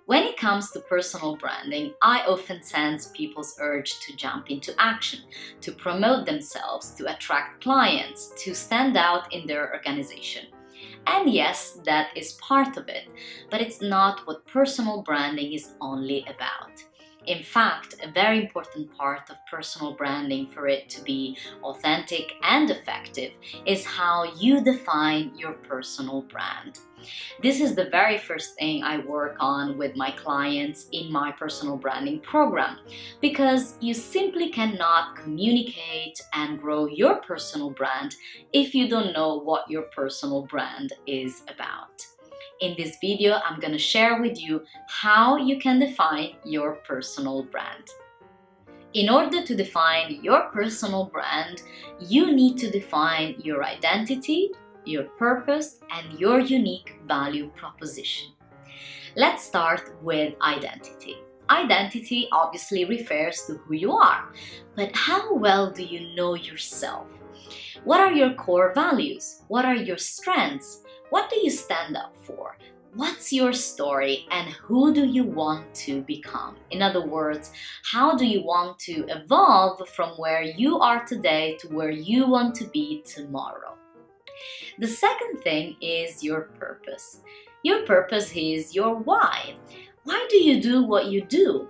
When it comes to personal branding, I often sense people's urge to jump into action, to promote themselves, to attract clients, to stand out in their organization. And yes, that is part of it, but it's not what personal branding is only about. In fact, a very important part of personal branding for it to be authentic and effective is how you define your personal brand. This is the very first thing I work on with my clients in my personal branding program, because you simply cannot communicate and grow your personal brand if you don't know what your personal brand is about. In this video, I'm going to share with you how you can define your personal brand. In order to define your personal brand, you need to define your identity, your purpose, and your unique value proposition. Let's start with identity. Identity obviously refers to who you are, but how well do you know yourself? What are your core values? What are your strengths? What do you stand up for? What's your story and who do you want to become? In other words, how do you want to evolve from where you are today to where you want to be tomorrow? The second thing is your purpose. Your purpose is your why. Why do you do what you do?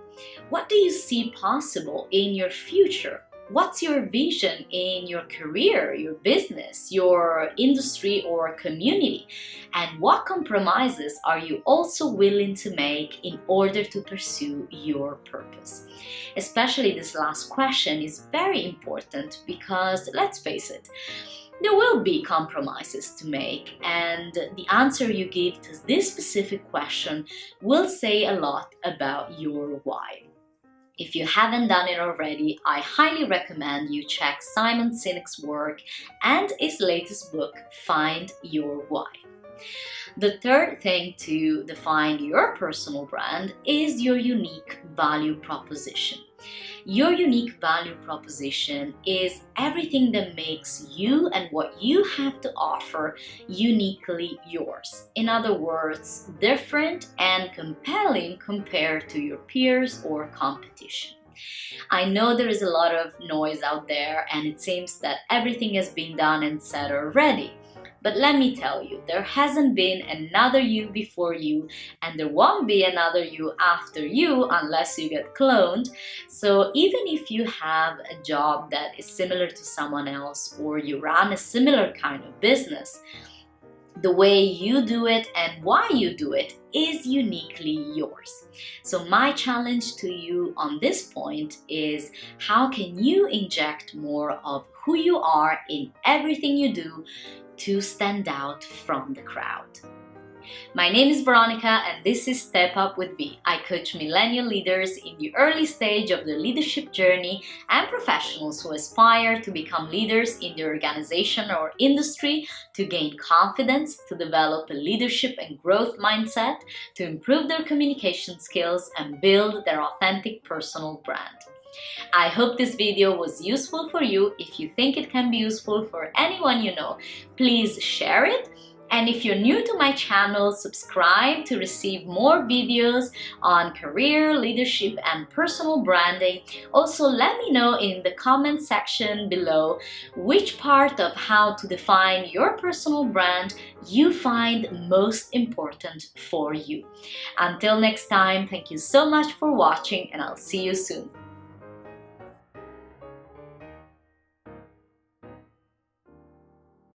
What do you see possible in your future? What's your vision in your career, your business, your industry or community? And what compromises are you also willing to make in order to pursue your purpose? Especially this last question is very important because, let's face it, there will be compromises to make, and the answer you give to this specific question will say a lot about your why. If you haven't done it already, I highly recommend you check Simon Sinek's work and his latest book, Find Your Why. The third thing to define your personal brand is your unique value proposition. Your unique value proposition is everything that makes you and what you have to offer uniquely yours. In other words, different and compelling compared to your peers or competition. I know there is a lot of noise out there and it seems that everything has been done and said already. But let me tell you, there hasn't been another you before you, and there won't be another you after you unless you get cloned. So even if you have a job that is similar to someone else or you run a similar kind of business, the way you do it and why you do it is uniquely yours. So my challenge to you on this point is, how can you inject more of who you are in everything you do to stand out from the crowd? My name is Veronica and this is Step Up with V. I coach millennial leaders in the early stage of their leadership journey and professionals who aspire to become leaders in their organization or industry, to gain confidence, to develop a leadership and growth mindset, to improve their communication skills and build their authentic personal brand. I hope this video was useful for you. If you think it can be useful for anyone you know, please share it. And if you're new to my channel, subscribe to receive more videos on career, leadership, and personal branding. Also, let me know in the comment section below which part of how to define your personal brand you find most important for you. Until next time, thank you so much for watching and I'll see you soon.